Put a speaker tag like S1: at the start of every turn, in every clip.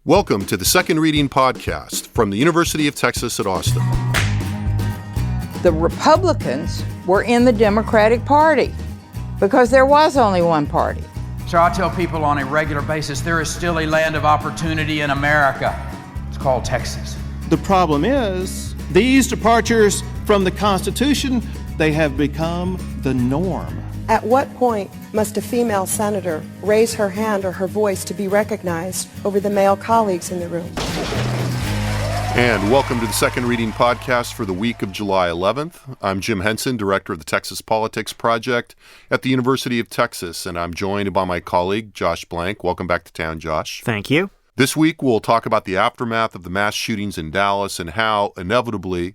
S1: Welcome to the Second Reading Podcast from the University of Texas at Austin.
S2: The Republicans were in the Democratic Party because there was only one party.
S3: So I tell people on a regular basis, there is still a land of opportunity in America. It's called Texas.
S4: The problem is, these departures from the Constitution, they have become the norm.
S5: At what point must a female senator raise her hand or her voice to be recognized over the male colleagues in the room?
S1: And welcome to the Second Reading Podcast for the week of July 11th. I'm Jim Henson, director of the Texas Politics Project at the University of Texas, and I'm joined by my colleague, Josh Blank. Welcome back to town, Josh.
S6: Thank you.
S1: This week, we'll talk about the aftermath of the mass shootings in Dallas and how, inevitably,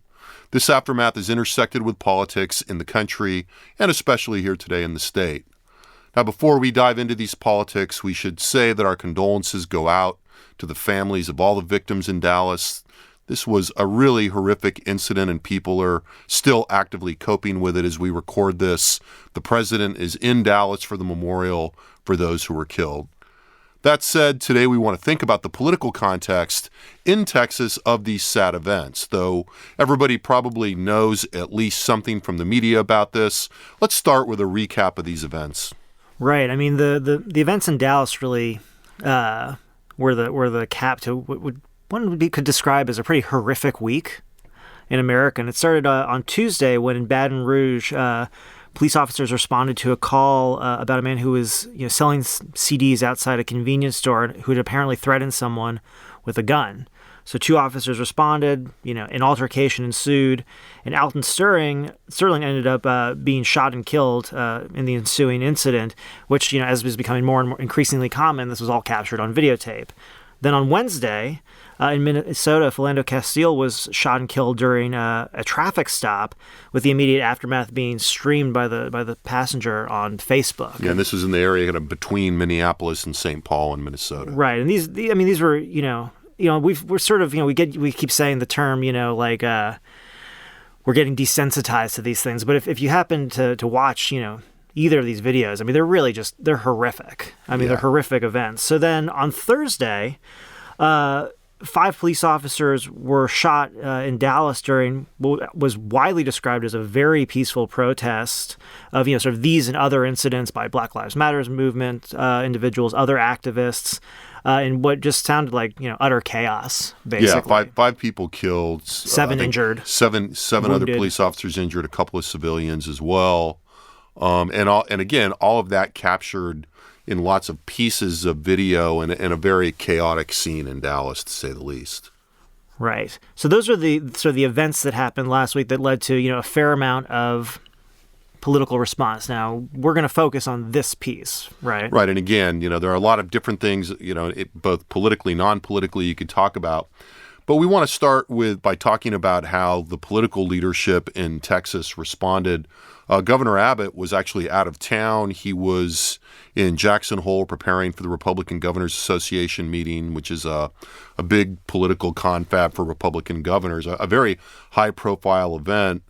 S1: this aftermath is intersected with politics in the country and especially here today in the state. Now, before we dive into these politics, we should say that our condolences go out to the families of all the victims in Dallas. This was a really horrific incident, and people are still actively coping with it as we record this. The president is in Dallas for the memorial for those who were killed. That said, today we want to think about the political context in Texas of these sad events. Though everybody probably knows at least something from the media about this, let's start with a recap of these events.
S6: Right. I mean, the events in Dallas really were the cap to what could describe as a pretty horrific week in America. And it started on Tuesday when in Baton Rouge, police officers responded to a call about a man who was selling CDs outside a convenience store who had apparently threatened someone with a gun. So two officers responded, an altercation ensued, and Alton Sterling ended up being shot and killed in the ensuing incident, which, as was becoming more and more increasingly common, this was all captured on videotape. Then on Wednesday, in Minnesota, Philando Castile was shot and killed during a traffic stop, with the immediate aftermath being streamed by the passenger on Facebook.
S1: Yeah, and this was in the area kind of between Minneapolis and St. Paul in Minnesota.
S6: Right, and these were we're sort of we keep saying the term we're getting desensitized to these things, but if you happen to watch either of these videos, they're horrific. They're horrific events. So then on Thursday, 5 police officers were shot in Dallas during what was widely described as a very peaceful protest of sort of these and other incidents by Black Lives Matter movement individuals, other activists, in what just sounded like utter chaos. Basically,
S1: yeah, five people killed,
S6: 7 injured,
S1: seven other police officers injured, a couple of civilians as well. And again, all of that captured in lots of pieces of video and a very chaotic scene in Dallas, to say the least.
S6: Right. So those are the events that happened last week that led to a fair amount of political response. Now we're going to focus on this piece, right?
S1: Right. And again, there are a lot of different things, both politically, non-politically, you could talk about. But we want to start by talking about how the political leadership in Texas responded. Governor Abbott was actually out of town. He was in Jackson Hole preparing for the Republican Governors Association meeting, which is a big political confab for Republican governors, a very high-profile event.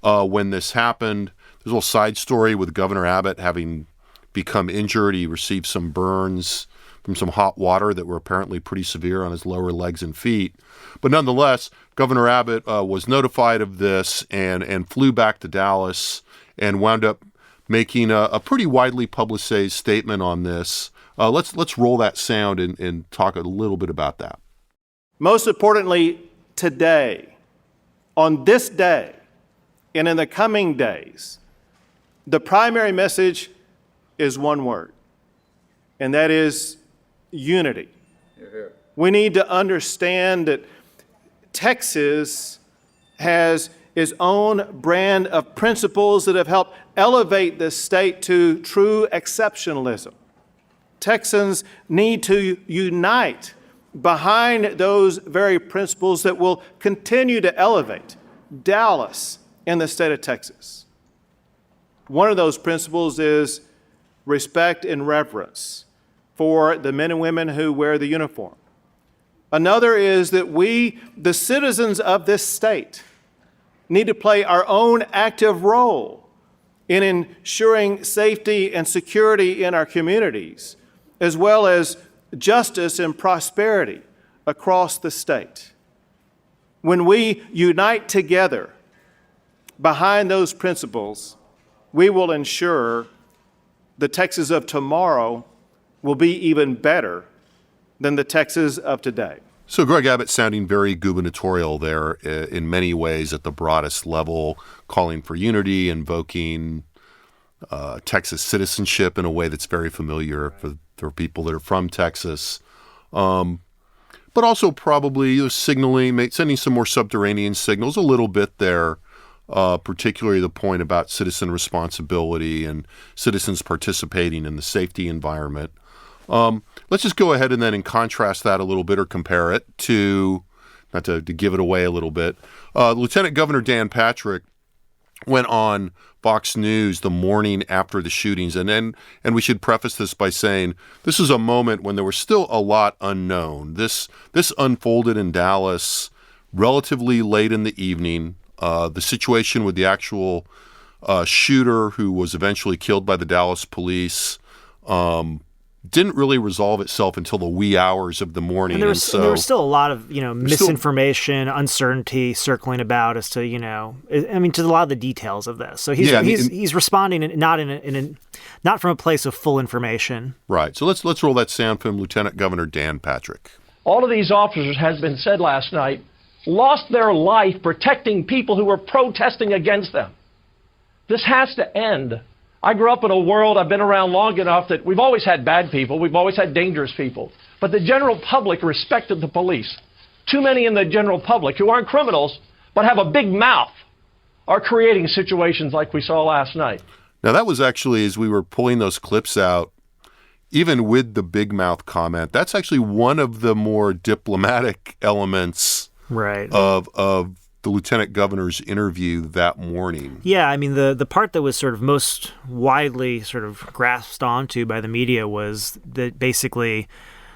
S1: When this happened, there's a little side story with Governor Abbott having become injured. He received some burns from some hot water that were apparently pretty severe on his lower legs and feet. But nonetheless, Governor Abbott was notified of this and flew back to Dallas and wound up making a pretty widely publicized statement on this. Let's roll that sound and talk a little bit about that.
S4: Most importantly, today, on this day, and in the coming days, the primary message is one word, and that is unity. We need to understand that Texas has its own brand of principles that have helped elevate this state to true exceptionalism. Texans need to unite behind those very principles that will continue to elevate Dallas and the state of Texas. One of those principles is respect and reverence for the men and women who wear the uniform. Another is that we, the citizens of this state, need to play our own active role in ensuring safety and security in our communities, as well as justice and prosperity across the state. When we unite together behind those principles, we will ensure the Texas of tomorrow will be even better than the Texas of today.
S1: So Greg Abbott sounding very gubernatorial there in many ways at the broadest level, calling for unity, invoking Texas citizenship in a way that's very familiar for people that are from Texas. But also probably signaling, sending some more subterranean signals a little bit there, particularly the point about citizen responsibility and citizens participating in the safety environment. Let's just go ahead and then contrast that a little bit or compare it to, not to give it away a little bit, Lieutenant Governor Dan Patrick went on Fox News the morning after the shootings. And we should preface this by saying this is a moment when there was still a lot unknown. This unfolded in Dallas relatively late in the evening. The situation with the actual shooter who was eventually killed by the Dallas police didn't really resolve itself until the wee hours of the morning.
S6: And there was still a lot of, misinformation, uncertainty circling about as to, to a lot of the details of this. So he's responding not from a place of full information.
S1: Right. So let's roll that sound from Lieutenant Governor Dan Patrick.
S7: All of these officers, has been said last night, lost their life protecting people who were protesting against them. This has to end. I grew up in a world, I've been around long enough that we've always had bad people, we've always had dangerous people, but the general public respected the police. Too many in the general public who aren't criminals but have a big mouth are creating situations like we saw last night.
S1: Now that was actually, as we were pulling those clips out, even with the big mouth comment, that's actually one of the more diplomatic elements of the lieutenant governor's interview that morning.
S6: Yeah, I mean, the part that was sort of most widely sort of grasped onto by the media was that basically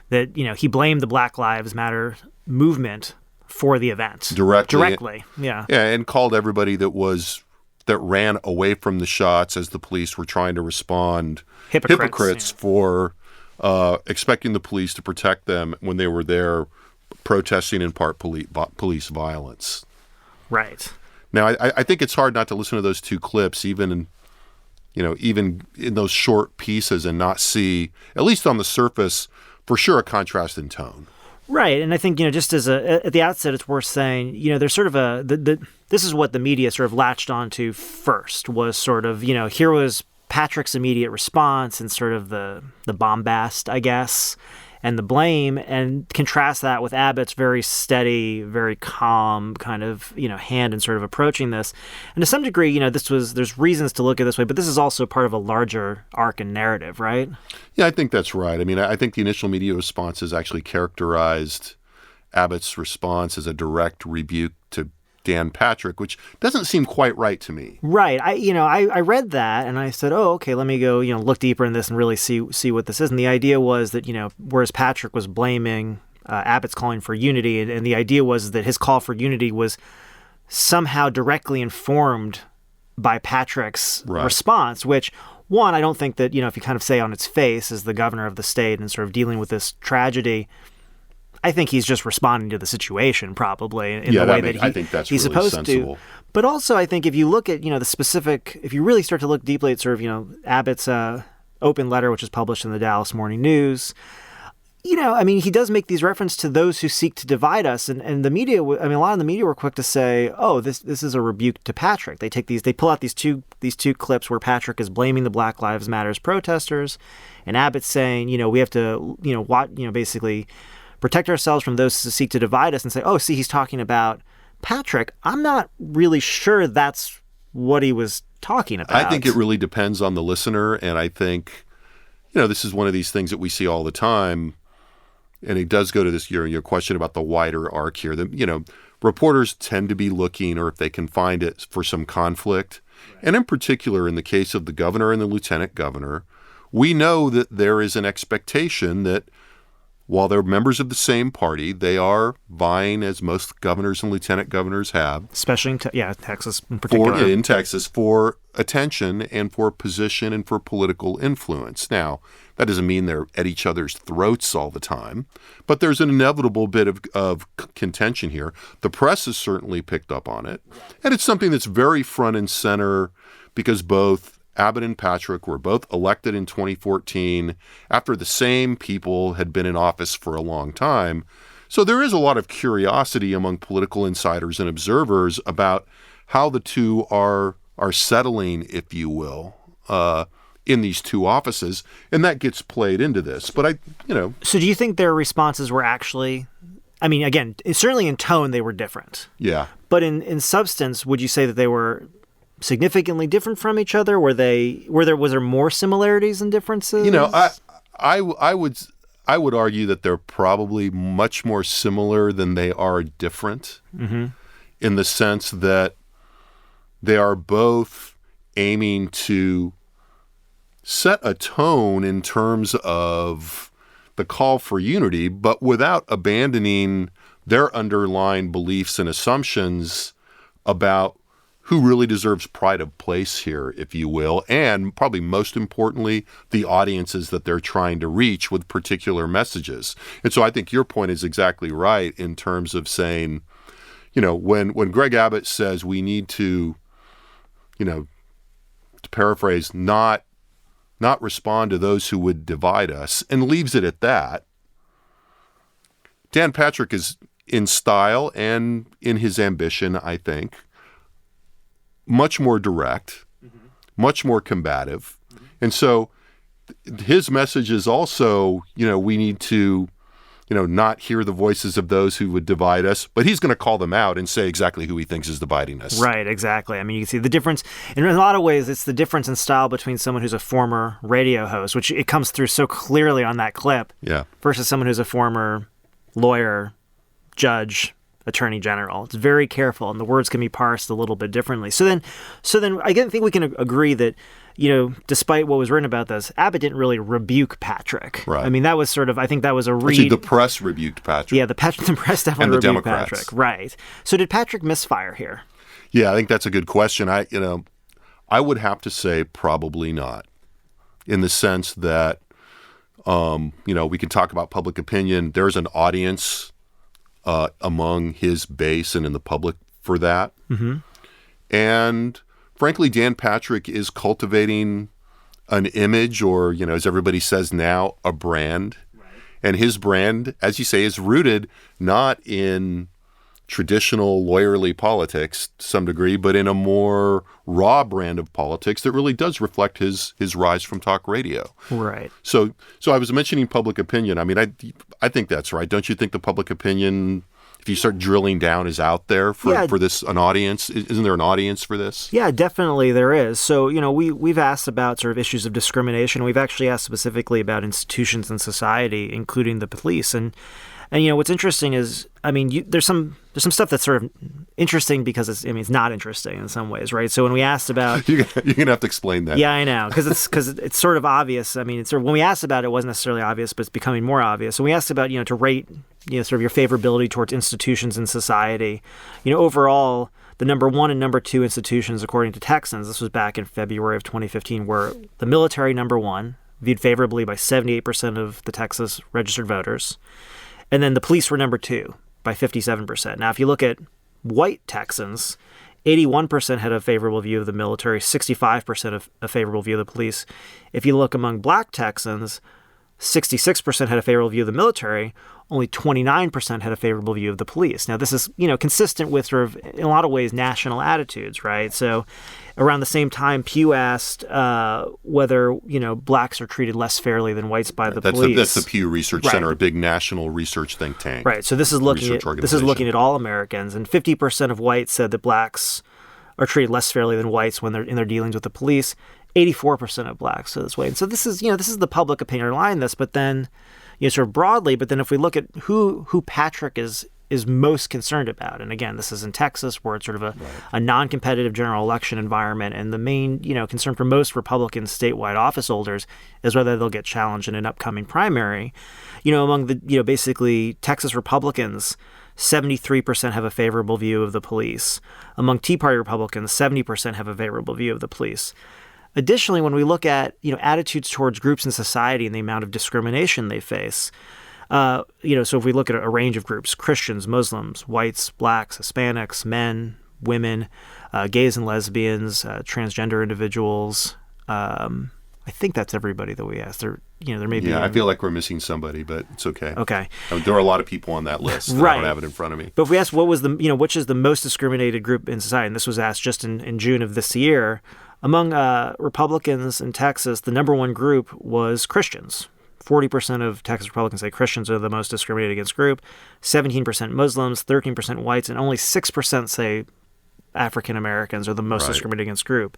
S6: that, he blamed the Black Lives Matter movement for the event. Directly, yeah. Yeah,
S1: and called everybody that ran away from the shots as the police were trying to respond hypocrites for expecting the police to protect them when they were there protesting in part police violence.
S6: Right.
S1: Now, I think it's hard not to listen to those two clips, even in those short pieces, and not see, at least on the surface, for sure, a contrast in tone.
S6: Right, and I think just as at the outset, it's worth saying there's sort of this is what the media sort of latched onto first, was sort of here was Patrick's immediate response and sort of the bombast, I guess, and the blame, and contrast that with Abbott's very steady, very calm kind of, hand in sort of approaching this. And to some degree, there's reasons to look at it this way, but this is also part of a larger arc and narrative, right?
S1: Yeah, I think that's right. I mean, I think the initial media responses actually characterized Abbott's response as a direct rebuke to Dan Patrick, which doesn't seem quite right to me.
S6: Right. I read that and I said, oh, okay, let me go, look deeper in this and really see what this is. And the idea was that, whereas Patrick was blaming Abbott's calling for unity, and the idea was that his call for unity was somehow directly informed by Patrick's response, which, one, I don't think that, if you kind of say on its face as the governor of the state and sort of dealing with this tragedy, I think he's just responding to the situation probably in the way that
S1: I think that's
S6: he's
S1: really
S6: supposed
S1: sensible.
S6: to. But also, I think if you look at, the specific, if you really start to look deeply at sort of, Abbott's open letter, which is published in the Dallas Morning News, he does make these references to those who seek to divide us. And the media, a lot of the media were quick to say, oh, this is a rebuke to Patrick. They pull out these two clips where Patrick is blaming the Black Lives Matters protesters, and Abbott's saying, we have to, basically protect ourselves from those who seek to divide us, and say, oh, see, he's talking about Patrick. I'm not really sure that's what he was talking about.
S1: I think it really depends on the listener, and I think, this is one of these things that we see all the time, and it does go to this your question about the wider arc here. Reporters tend to be looking, or if they can find it, for some conflict. And in particular, in the case of the governor and the lieutenant governor, we know that there is an expectation that while they're members of the same party, they are vying, as most governors and lieutenant governors have,
S6: especially in Texas in particular,
S1: in Texas, for attention and for position and for political influence. Now, That doesn't mean they're at each other's throats all the time, but there's an inevitable bit of contention here. The press has certainly picked up on it, and it's something that's very front and center because both Abbott and Patrick were both elected in 2014 after the same people had been in office for a long time. So there is a lot of curiosity among political insiders and observers about how the two are settling, if you will, in these two offices, and that gets played into this. But
S6: So do you think their responses were actually, I mean, again, certainly in tone they were different.
S1: Yeah.
S6: But in substance, would you say that they were significantly different from each other? Was there more similarities and differences?
S1: I would argue that they're probably much more similar than they are different, in the sense that they are both aiming to set a tone in terms of the call for unity, but without abandoning their underlying beliefs and assumptions about who really deserves pride of place here, if you will, and probably most importantly, the audiences that they're trying to reach with particular messages. And so I think your point is exactly right in terms of saying, when Greg Abbott says we need to paraphrase, not respond to those who would divide us, and leaves it at that. Dan Patrick is in style and in his ambition, I think, much more direct, much more combative. And so his message is also, we need to, not hear the voices of those who would divide us, but he's going to call them out and say exactly who he thinks is dividing us.
S6: Right, exactly. I mean, you can see the difference. In a lot of ways, it's the difference in style between someone who's a former radio host, which it comes through so clearly on that clip, versus someone who's a former lawyer, judge, attorney general. It's very careful, and the words can be parsed a little bit differently. So then I think we can agree that, despite what was written about this, Abbott didn't really rebuke Patrick.
S1: Right.
S6: I mean, that was I think that was a read.
S1: Actually, the press rebuked Patrick.
S6: Yeah, the press definitely
S1: and the
S6: rebuked
S1: Democrats.
S6: Patrick. Right. So did Patrick misfire here?
S1: Yeah, I think that's a good question. I would have to say probably not, in the sense that, we can talk about public opinion. There's an audience among his base and in the public for that. Mm-hmm. And frankly, Dan Patrick is cultivating an image, or, as everybody says now, a brand. Right. And his brand, as you say, is rooted not in traditional lawyerly politics to some degree, but in a more raw brand of politics that really does reflect his rise from talk radio.
S6: Right.
S1: So I was mentioning public opinion. I mean, I think that's right. Don't you think the public opinion, if you start drilling down, is out there for this, an audience? Isn't there an audience for this?
S6: Yeah, definitely there is. So, we've asked about sort of issues of discrimination. We've actually asked specifically about institutions in society, including the police. And what's interesting is, there's some stuff that's sort of interesting because it's not interesting in some ways, right? So when we asked about,
S1: you're gonna have to explain that.
S6: Yeah, I know, because it's sort of obvious. I mean, when we asked about it, it wasn't necessarily obvious, but it's becoming more obvious. So we asked about to rate sort of your favorability towards institutions in society. Overall, the number one and number two institutions, according to Texans, this was back in February of 2015, were the military number one, viewed favorably by 78% of the Texas registered voters. And then the police were number two by 57%. Now, if you look at white Texans, 81% had a favorable view of the military, 65% of a favorable view of the police. If you look among black Texans, 66% had a favorable view of the military, only 29% had a favorable view of the police. Now, this is, consistent with sort of, in a lot of ways, national attitudes, right? So around the same time, Pew asked whether, blacks are treated less fairly than whites by the police.
S1: That's the Pew Research Center, a big national research think tank.
S6: Right. So this is looking at all Americans, and 50% of whites said that blacks are treated less fairly than whites when they're in their dealings with the police. 84% of blacks are this way. And so this is the public opinion underlying this, but then, sort of broadly, but then if we look at who Patrick is most concerned about, and again, this is in Texas, where it's sort of a non-competitive general election environment, and the main, concern for most Republican statewide office holders is whether they'll get challenged in an upcoming primary. Among the, basically Texas Republicans, 73% have a favorable view of the police. Among Tea Party Republicans, 70% have a favorable view of the police. Additionally, when we look at, attitudes towards groups in society and the amount of discrimination they face, so if we look at a range of groups, Christians, Muslims, whites, blacks, Hispanics, men, women, gays and lesbians, transgender individuals, I think that's everybody that we asked. There may be.
S1: Yeah, I feel like we're missing somebody, but it's okay.
S6: Okay.
S1: I mean, there are a lot of people on that list.
S6: Right.
S1: I don't have it in front of me.
S6: But if we asked which is the most discriminated group in society, and this was asked just in June of this year, among Republicans in Texas, the number one group was Christians. 40% of Texas Republicans say Christians are the most discriminated against group, 17% Muslims, 13% whites, and only 6% say African Americans are the most discriminated against group.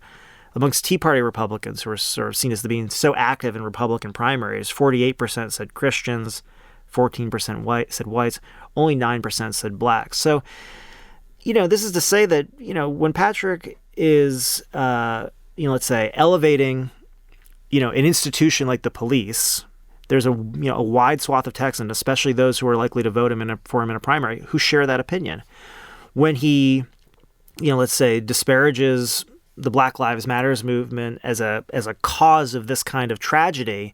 S6: Amongst Tea Party Republicans, who are sort of seen as being so active in Republican primaries, 48% said Christians, 14% said whites, only 9% said blacks. So, this is to say that, when Patrick is, let's say, elevating, an institution like the police, there's a wide swath of Texans, especially those who are likely to vote for him in a primary, who share that opinion. When he, let's say, disparages the Black Lives Matters movement as a cause of this kind of tragedy,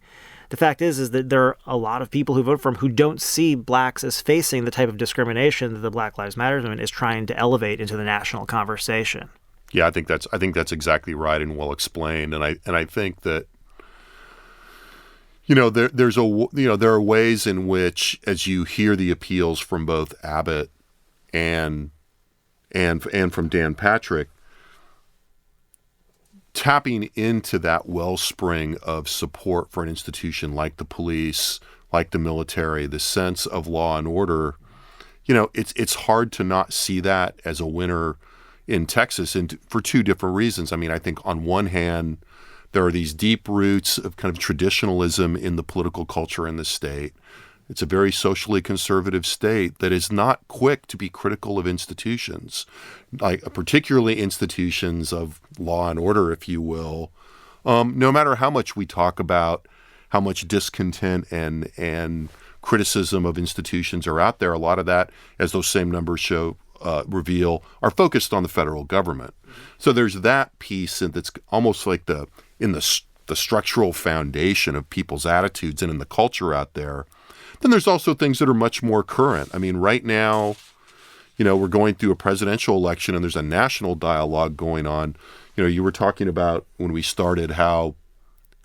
S6: the fact is that there are a lot of people who vote for him who don't see blacks as facing the type of discrimination that the Black Lives Matter movement is trying to elevate into the national conversation.
S1: Yeah, I think that's exactly right and well explained, and I think that there are ways in which, as you hear the appeals from both Abbott and from Dan Patrick, tapping into that wellspring of support for an institution like the police, like the military, the sense of law and order, it's hard to not see that as a winner in Texas, and for two different reasons. I mean, I think on one hand, there are these deep roots of kind of traditionalism in the political culture in the state. It's a very socially conservative state that is not quick to be critical of institutions, like particularly institutions of law and order, if you will. No matter how much we talk about how much discontent and criticism of institutions are out there, a lot of that, as those same numbers reveal, are focused on the federal government. So there's that piece, and that's almost like the structural foundation of people's attitudes and in the culture out there. Then there's also things that are much more current. I mean, right now, we're going through a presidential election and there's a national dialogue going on. You were talking about when we started how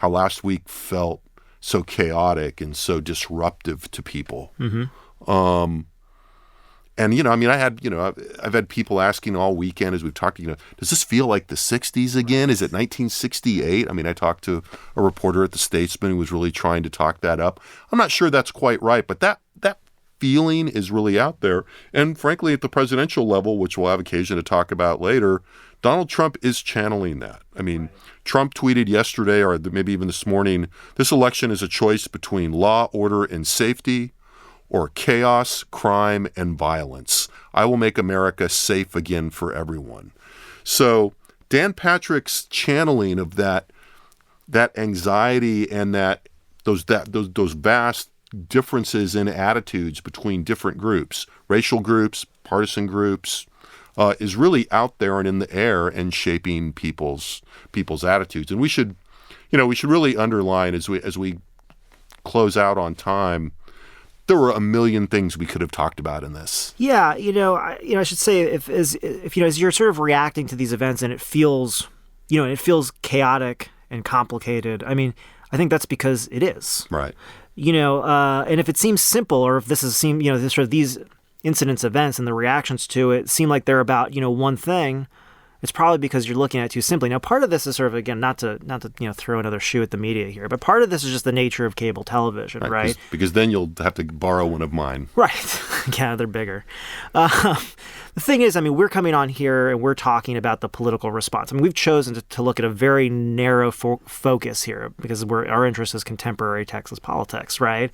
S1: last week felt so chaotic and so disruptive to people. Mm-hmm. And, I've had people asking all weekend as we've talked, does this feel like the 60s again? Is it 1968? I mean, I talked to a reporter at The Statesman who was really trying to talk that up. I'm not sure that's quite right, but that feeling is really out there. And frankly, at the presidential level, which we'll have occasion to talk about later, Donald Trump is channeling that. I mean, Trump tweeted yesterday, or maybe even this morning, this election is a choice between law, order, and safety, or chaos, crime, and violence. I will make America safe again for everyone. So Dan Patrick's channeling of that anxiety and those vast differences in attitudes between different groups, racial groups, partisan groups, is really out there and in the air and shaping people's attitudes. And we should really underline as we close out on time, there were a million things we could have talked about in this.
S6: Yeah, I should say if as you're sort of reacting to these events and it feels chaotic and complicated. I mean, I think that's because it is.
S1: Right.
S6: And if it seems simple, or if these incidents, events, and the reactions to it seem like they're about one thing, it's probably because you're looking at it too simply. Now, part of this is sort of, again, not to throw another shoe at the media here, but part of this is just the nature of cable television, right?
S1: Because then you'll have to borrow one of mine.
S6: Right. Yeah, they're bigger. The thing is, I mean, we're coming on here and we're talking about the political response. I mean, we've chosen to look at a very narrow focus here because our interest is contemporary Texas politics, right?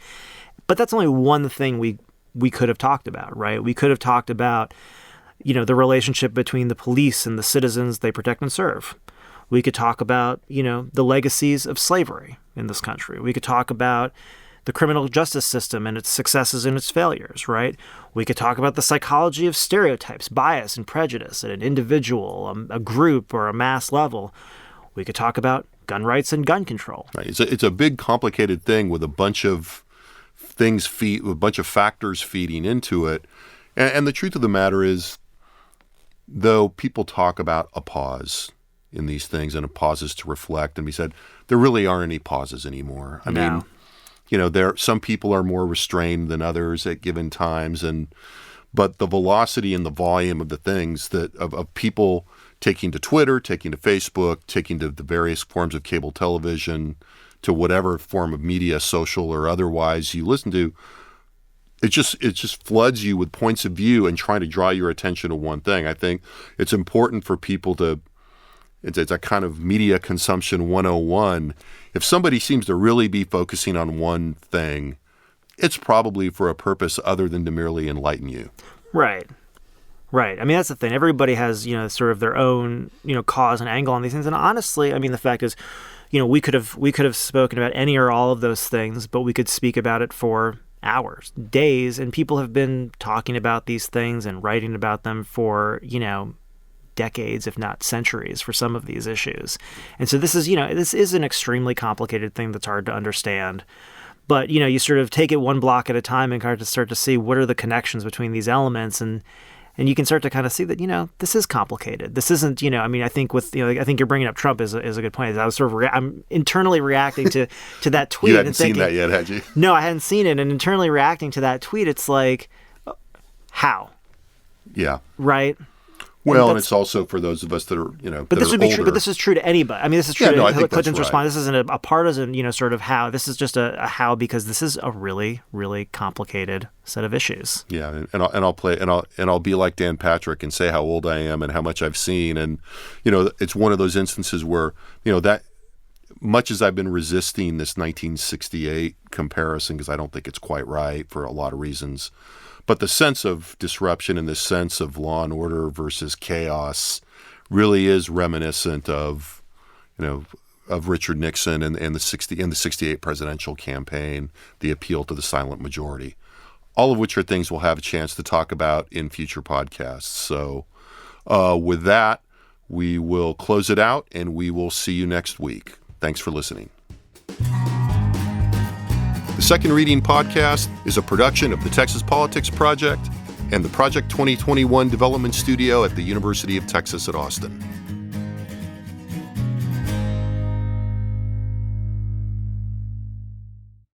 S6: But that's only one thing we could have talked about, right? We could have talked about the relationship between the police and the citizens they protect and serve. We could talk about, the legacies of slavery in this country. We could talk about the criminal justice system and its successes and its failures, right? We could talk about the psychology of stereotypes, bias, and prejudice at an individual, a group, or a mass level. We could talk about gun rights and gun control.
S1: Right. It's a big, complicated thing with a bunch of with a bunch of factors feeding into it. And the truth of the matter is, though people talk about a pause in these things and a pauses to reflect and be said, there really aren't any pauses anymore. I mean, some people are more restrained than others at given times, but the velocity and the volume of the things of people taking to Twitter, taking to Facebook, taking to the various forms of cable television, to whatever form of media, social or otherwise you listen to, it just floods you with points of view and trying to draw your attention to one thing. I think it's important for people it's a kind of media consumption 101. If somebody seems to really be focusing on one thing, it's probably for a purpose other than to merely enlighten you.
S6: Right. I mean, that's the thing. Everybody has, sort of their own, cause and angle on these things. And honestly, I mean, the fact is, we could have spoken about any or all of those things, but we could speak about it for hours, days, and people have been talking about these things and writing about them for, decades, if not centuries, for some of these issues. And so this is an extremely complicated thing that's hard to understand. But, you sort of take it one block at a time and kind of start to see what are the connections between these elements, and you can start to kind of see that, this is complicated. This isn't, I mean, I think I think you're bringing up Trump is a good point. I was sort of, I'm internally reacting to that tweet.
S1: You hadn't seen that yet, had you?
S6: No, I hadn't seen it. And internally reacting to that tweet, it's like, how?
S1: Yeah.
S6: Right?
S1: Well, and it's also for those of us that are,
S6: But this would be
S1: older.
S6: true. But this is true to anybody. I mean, this is true
S1: I
S6: to
S1: think
S6: Clinton's
S1: that's right.
S6: response. This isn't a partisan, sort of how. This is just a how, because this is a really, really complicated set of issues.
S1: Yeah, and I'll be like Dan Patrick and say how old I am and how much I've seen, and it's one of those instances where that much as I've been resisting this 1968 comparison because I don't think it's quite right for a lot of reasons. But the sense of disruption and the sense of law and order versus chaos really is reminiscent of Richard Nixon and the 68 presidential campaign, the appeal to the silent majority, all of which are things we'll have a chance to talk about in future podcasts. So with that, we will close it out and we will see you next week. Thanks for listening. The Second Reading Podcast is a production of the Texas Politics Project and the Project 2021 Development Studio at the University of Texas at Austin.